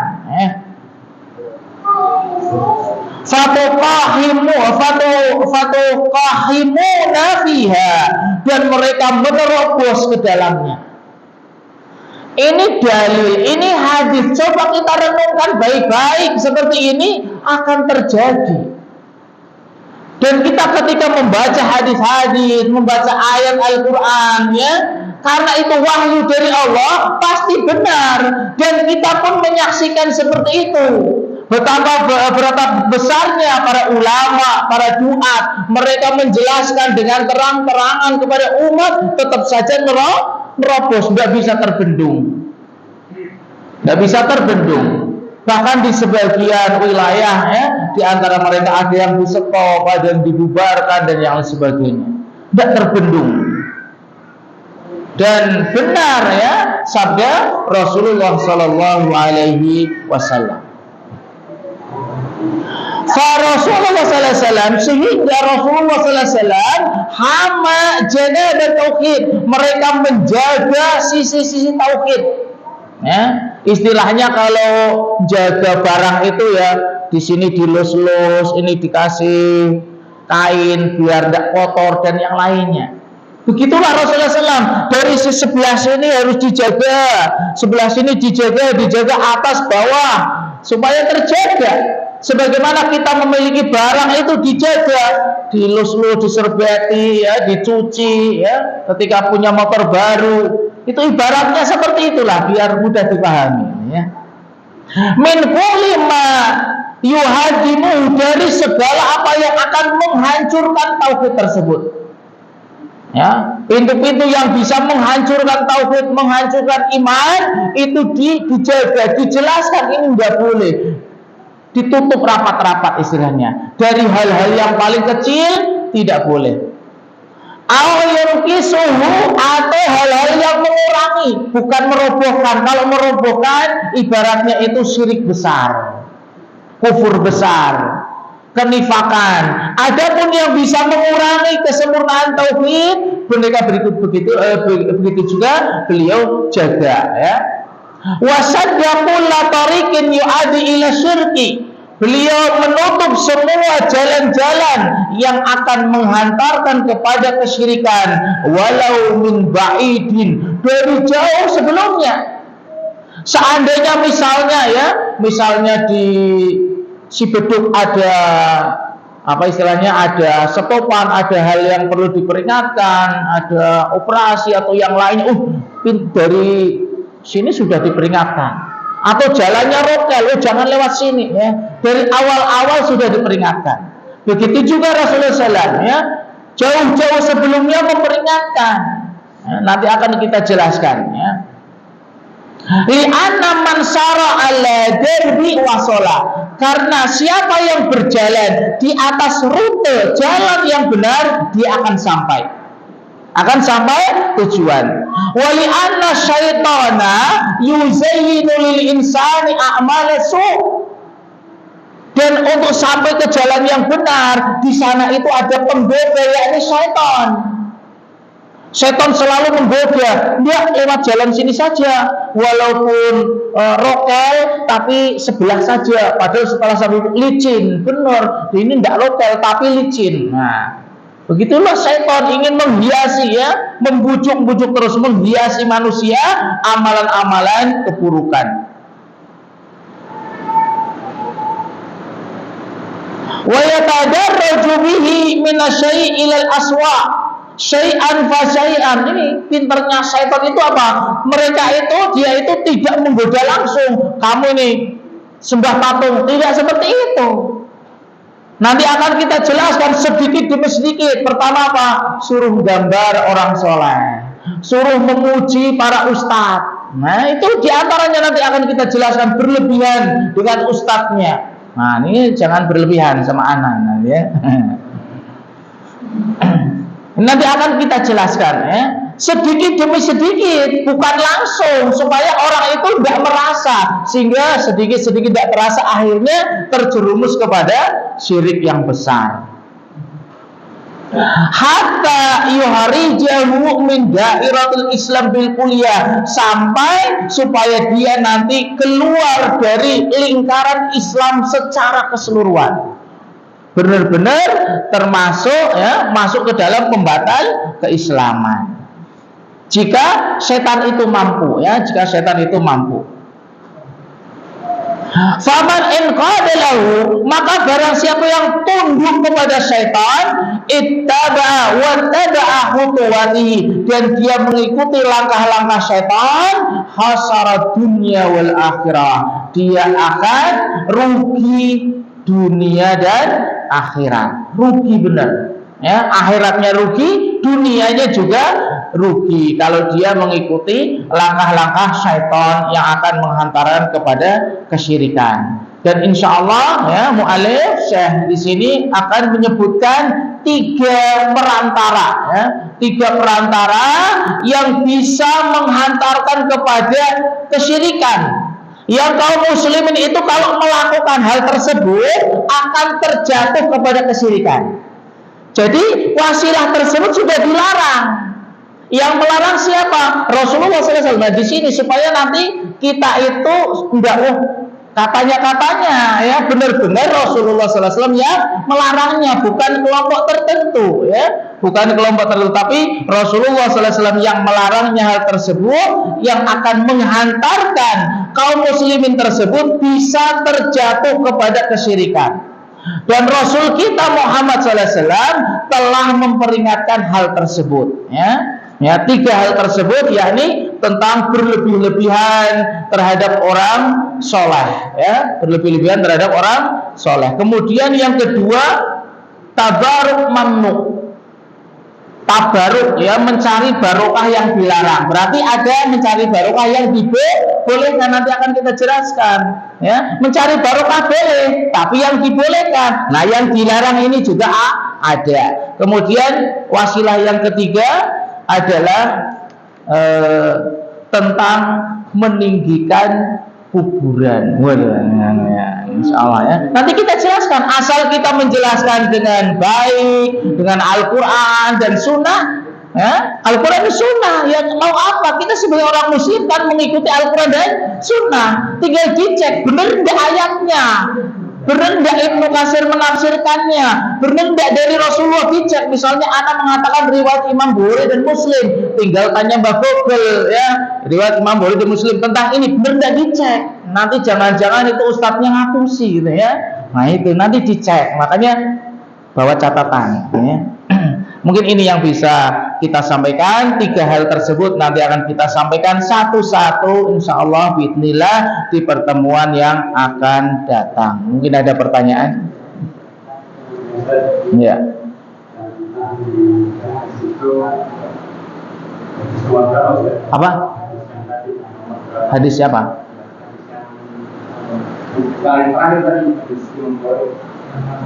Fatuqahimuna fiha, dan mereka menerobos ke dalamnya. Ini dalil, ini hadis. Coba kita renungkan baik-baik, seperti ini akan terjadi. Dan kita ketika membaca hadis-hadis, membaca ayat Al-Quran ya, karena itu wahyu dari Allah, pasti benar. Dan kita pun menyaksikan seperti itu. Betapa besarnya para ulama, para duat, mereka menjelaskan dengan terang-terangan kepada umat, tetap saja nerobos, tidak bisa terbendung. Tidak bisa terbendung. Bahkan di sebagian wilayah ya, di antara mereka ada yang di-stop, ada yang dibubarkan dan yang sebagainya. Tidak terbendung. Dan benar ya sabda Rasulullah Sallallahu Alaihi Wasallam. Rasulullah Sallallahu Alaihi Wasallam, sehingga Rasulullah Sallallahu Alaihi Wasallam hama jaga dan tauhid, mereka menjaga sisi-sisi tauhid. Ya, istilahnya kalau jaga barang itu ya, di sini dilus-lus, ini dikasih kain biar tidak kotor dan yang lainnya. Begitulah Rasulullah SAW. Dari sebelah sini harus dijaga, sebelah sini dijaga atas bawah supaya terjaga. Sebagaimana kita memiliki barang itu dijaga, dilus-lus, diserbeti, ya, dicuci, ya. Ketika punya motor baru, itu ibaratnya seperti itulah, biar mudah dipahami. Ya. Min kulli ma yuhadimu, dari segala apa yang akan menghancurkan tauhid tersebut. Ya, pintu-pintu yang bisa menghancurkan tauhid, menghancurkan iman, itu dijaga, dijelaskan, ini tidak boleh. Ditutup rapat-rapat istilahnya. Dari hal-hal yang paling kecil tidak boleh. suhu atau hal-hal yang mengurangi, bukan merobohkan. Kalau merobohkan ibaratnya itu syirik besar, kufur besar, kenifakan. Adapun yang bisa mengurangi kesempurnaan tauhid, begitu juga beliau jaga, ya. Wasaddaqul tariqin yu'adi ila syirki. Beliau menutup semua jalan-jalan yang akan menghantarkan kepada kesyirikan, walau min ba'idin, dari jauh sebelumnya. Seandainya misalnya di Cibeduk ada ada stopan, ada hal yang perlu diperingatkan, ada operasi atau yang lainnya, dari sini sudah diperingatkan. Atau jalannya rokel, jangan lewat sini, ya. Dari awal-awal sudah diperingatkan. Begitu juga Rasulullah SAW, ya, jauh-jauh sebelumnya memperingatkan. Ya, nanti akan kita jelaskan, ya. Li'anna man sara ala darbi wasola, karena siapa yang berjalan di atas rute jalan yang benar, dia akan sampai tujuan. Wali anna syaitana yuzayyinu lil insani a'mala su', dan untuk sampai ke jalan yang benar, di sana itu ada penggoda, yakni syaitan. Syaitan selalu menggoda, dia lewat jalan sini saja, walaupun rokel, tapi sebelah saja. Padahal setelah sampai licin, benar. Ini tidak rokel, tapi licin. Nah, begitulah syaitan ingin menghiasi, ya, membujuk-bujuk terus, menghiasi manusia amalan-amalan keburukan. Wa yatadarraju bihi minasyai' ilal aswa' syai'an fa syai'an. Ini pinternya syaitan itu apa? Dia itu tidak menggoda langsung, kamu ini sembah patung, tidak seperti itu. Nanti akan kita jelaskan sedikit demi sedikit. Pertama apa? Suruh gambar orang soleh, suruh memuji para ustadz. Nah, itu diantaranya nanti akan kita jelaskan, berlebihan dengan ustadznya. Nah, ini jangan berlebihan sama anak, ya. Nanti akan kita jelaskan, ya, sedikit demi sedikit, bukan langsung, supaya orang itu tidak merasa, sehingga sedikit-sedikit tidak terasa, akhirnya terjerumus kepada syirik yang besar. Hatta yuharijahu min dairatul Islam bil kulliyah, sampai supaya dia nanti keluar dari lingkaran Islam secara keseluruhan, benar-benar termasuk, ya, masuk ke dalam pembatal keislaman. Jika setan itu mampu, ya, Faman in qadalahu, maka barang siapa yang tunduk kepada syaitan, ittaba'a wa taba'a khutuwatihi, dan dia mengikuti langkah-langkah syaitan, hasara dunya wal akhirah, dia akan rugi dunia dan akhirat. Rugi benar, ya, akhiratnya rugi, dunianya juga rugi kalau dia mengikuti langkah-langkah syaitan yang akan menghantarkan kepada kesyirikan. Dan insya Allah, ya, mu'alif Syekh di sini akan menyebutkan tiga perantara yang bisa menghantarkan kepada kesyirikan, yang kaum muslimin itu kalau melakukan hal tersebut akan terjatuh kepada kesyirikan. Jadi wasilah tersebut sudah dilarang. Yang melarang siapa? Rasulullah SAW. Nah, di sini supaya nanti kita itu enggak katanya, ya, benar-benar Rasulullah SAW yang melarangnya, bukan kelompok tertentu, ya, tapi Rasulullah SAW yang melarangnya hal tersebut, yang akan menghantarkan kaum muslimin tersebut bisa terjatuh kepada kesyirikan. Dan Rasul kita Muhammad SAW telah memperingatkan hal tersebut, ya. Ya, tiga hal tersebut, yakni tentang berlebih-lebihan terhadap orang soleh, ya, berlebih-lebihan terhadap orang soleh. Kemudian yang kedua, tabaruk mamnu, tabaruk, ya, mencari barokah yang dilarang. Berarti ada mencari barokah yang dibolehkan, nanti akan kita jelaskan, ya. Mencari barokah boleh, tapi yang dibolehkan. Nah, yang dilarang ini juga ada. Kemudian wasilah yang ketiga adalah tentang meninggikan kuburan. Insya Allah ya. Nanti kita jelaskan, asal kita menjelaskan dengan baik, dengan Al-Quran dan Sunnah. Ya, Al-Quran dan Sunnah. Ya mau apa? Kita sebagai orang Muslim kan mengikuti Al-Quran dan Sunnah. Tinggal dicek benar enggak ayatnya, benar enggak Ibnu Katsir menafsirkannya, benar enggak dari Rasulullah, dicek. Misalnya anak mengatakan riwayat Imam Bukhari dan Muslim, tinggal tanya Mbak Google ya, riwayat Imam Bukhari dan Muslim tentang ini, benar enggak dicek. Nanti jangan-jangan itu ustadznya ngapusi gitu ya. Nah itu nanti dicek, makanya bawa catatan ya. Mungkin ini yang bisa kita sampaikan. 3 hal tersebut nanti akan kita sampaikan satu-satu insyaallah bismillah di pertemuan yang akan datang. Mungkin ada pertanyaan? Ya. Apa? Hadis siapa?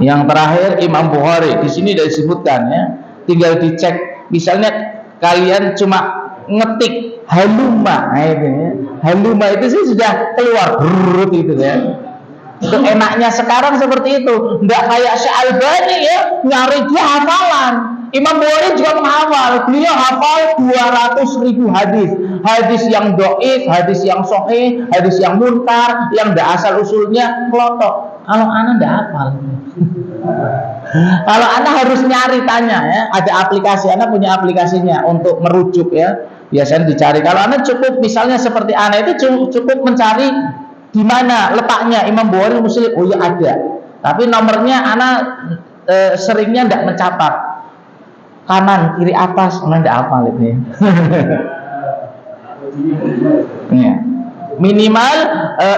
Yang terakhir Imam Bukhari. Di sini sudah disebutkan ya. Tinggal dicek. Misalnya kalian cuma ngetik haluma, nah itu ya. Haluma itu sih sudah keluar brrrr gitu ya. Itu enaknya sekarang seperti itu. Enggak kayak Syalbani ya, nyari dia hafalan. Imam Bukhari juga menghafal. Beliau hafal 200.000 hadis. Hadis yang dhaif, hadis yang sahih, hadis yang munkar, yang enggak asal usulnya kelotok. Kalau anak enggak hafal. Kalau anak harus nyari, tanya ya. Ada aplikasi, anak punya aplikasinya untuk merujuk ya. Biasanya dicari. Kalau anak cukup, misalnya seperti anak itu cukup mencari di mana letaknya Imam Bukhari Muslim. Oh ya ada. Tapi nomornya anak seringnya tidak mencatat. Kanan, kiri, atas, anak tidak hafal ini. Ya. Minimal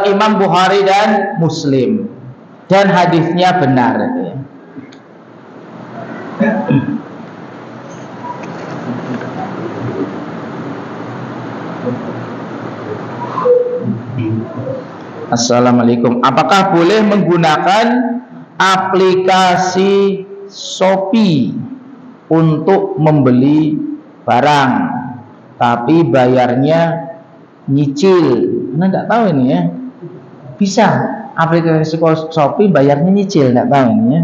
Imam Bukhari dan Muslim dan hadisnya benar itu ya. Assalamualaikum. Apakah boleh menggunakan aplikasi Shopee untuk membeli barang, tapi bayarnya nyicil? Anda tidak tahu ini ya. Bisa aplikasi Shopee bayarnya nyicil, tidak tahu ini ya.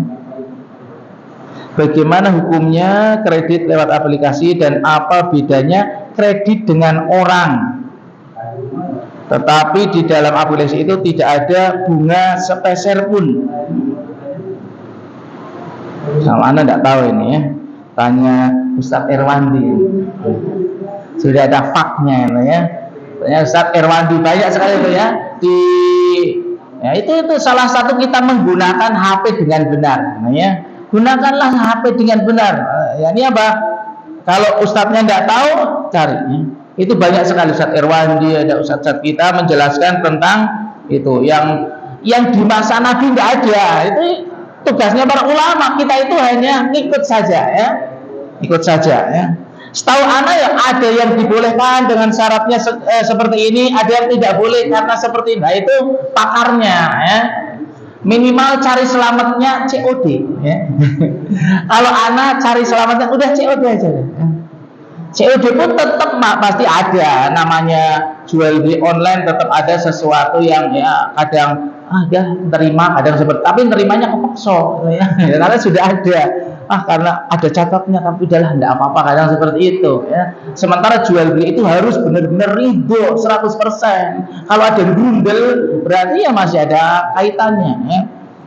Bagaimana hukumnya kredit lewat aplikasi dan apa bedanya kredit dengan orang? Tetapi di dalam aplikasi itu tidak ada bunga sepeser pun. Sama Anda tidak tahu ini ya. Tanya Ustadz Irwandi. Sudah ada faknya ya. Tanya Ustadz Irwandi, banyak sekali itu ya. Ya itu salah satu kita menggunakan HP dengan benar. Nah, ya. Gunakanlah HP dengan benar. Ya, ini apa? Kalau ustadznya tidak tahu, cari. Ya. Itu banyak sekali Ustadz Irwandi, ada ustadz kita menjelaskan tentang itu. Yang di masa Nabi tidak ada. Itu tugasnya para ulama. Kita itu hanya ikut saja, ya. Ikut saja, ya. Setahu anak ya ada yang dibolehkan dengan syaratnya seperti ini, ada yang tidak boleh karena seperti ini. Nah, itu pakarnya, ya. Minimal cari selamatnya COD ya. Kalau anak cari selamatnya udah COD aja ya. COD pun tetap pasti ada, namanya jual beli online tetap ada sesuatu yang ya kadang dia terima, kadang seperti, tapi nerimanya kepeksa ya. Karena sudah ada, karena ada catatnya, tapi udahlah tidak apa-apa, kadang seperti itu ya. Sementara jual beli itu harus benar-benar ridho 100%. Kalau ada gundel berarti ya masih ada kaitannya ya.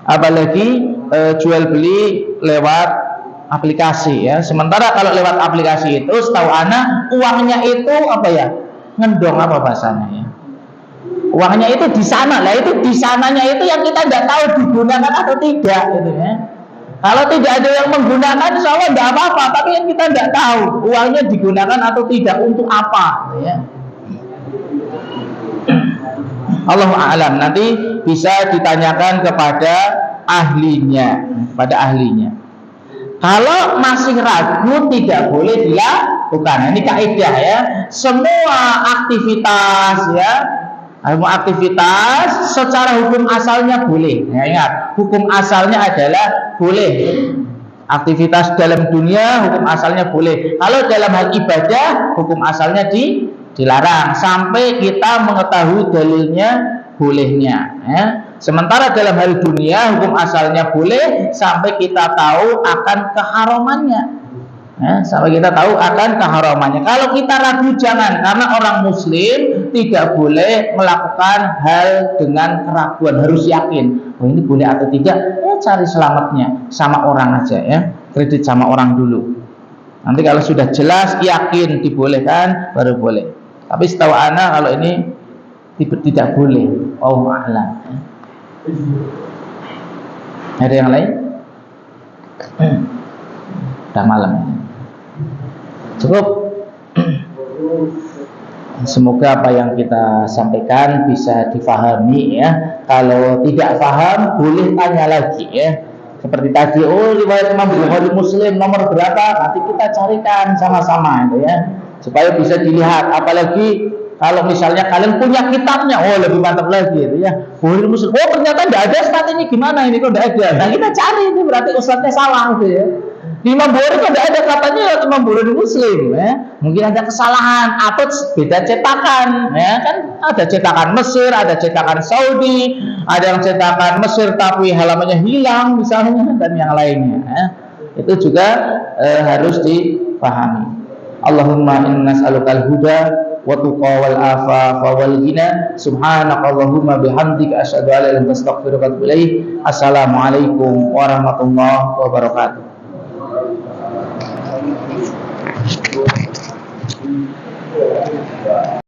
Apalagi jual beli lewat aplikasi ya. Sementara kalau lewat aplikasi itu setahu anak uangnya itu apa ya? Ngendong apa bahasanya ya? Uangnya itu di sana lah, itu di sananya itu yang kita tidak tahu digunakan atau tidak gitu ya. Kalau tidak ada yang menggunakan, insya Allah tidak apa-apa. Tapi yang kita tidak tahu uangnya digunakan atau tidak untuk apa gitu ya. Allahu a'lam, nanti bisa ditanyakan kepada ahlinya, Kalau masih ragu tidak boleh dilakukan. Ini kaidah ya. Semua aktivitas ya, aktivitas secara hukum asalnya boleh. Ya, ingat, hukum asalnya adalah boleh. Aktivitas dalam dunia hukum asalnya boleh. Kalau dalam hal ibadah hukum asalnya dilarang sampai kita mengetahui dalilnya bolehnya. Ya. Sementara dalam hal dunia hukum asalnya boleh sampai kita tahu akan keharamannya. Ya, sampai kita tahu akan keharamannya. Kalau kita ragu jangan, karena orang Muslim tidak boleh melakukan hal dengan keraguan, harus yakin. Oh ini boleh atau tidak? Ya cari selamatnya sama orang aja ya, kredit sama orang dulu. Nanti kalau sudah jelas yakin dibolehkan baru boleh. Tapi setahu ana kalau ini tidak boleh. Oh a'lam. Ada yang lain? Udah malam. Cukup. Semoga apa yang kita sampaikan bisa difahami ya. Kalau tidak paham boleh tanya lagi ya. Seperti tadi, oh riwayat Imam Bukhari Muslim nomor berapa? Nanti kita carikan sama-sama itu ya. Supaya bisa dilihat. Apalagi kalau misalnya kalian punya kitabnya, oh lebih mantap lagi itu ya. Bukhari Muslim. Oh ternyata tidak ada Ustaz, ini gimana ini kok tidak ada. Nah kita cari ini berarti Ustaznya salah gitu ya. Di Imam Bukhari kan tidak ada katanya Imam Bukhari Muslim ya. Mungkin ada kesalahan atau beda cetakan ya, kan ada cetakan Mesir, ada cetakan Saudi, ada yang cetakan Mesir tapi halamannya hilang misalnya, dan yang lainnya ya. Itu juga harus dipahami. Allahumma inna nas'alukal huda wa tuqa wal afafa wal ghina. Subhanakallahumma bihamdika asyhadu an la ilaha illa anta astaghfiruka wa atubu ilaik. Assalamualaikum warahmatullahi wabarakatuh. Thank you.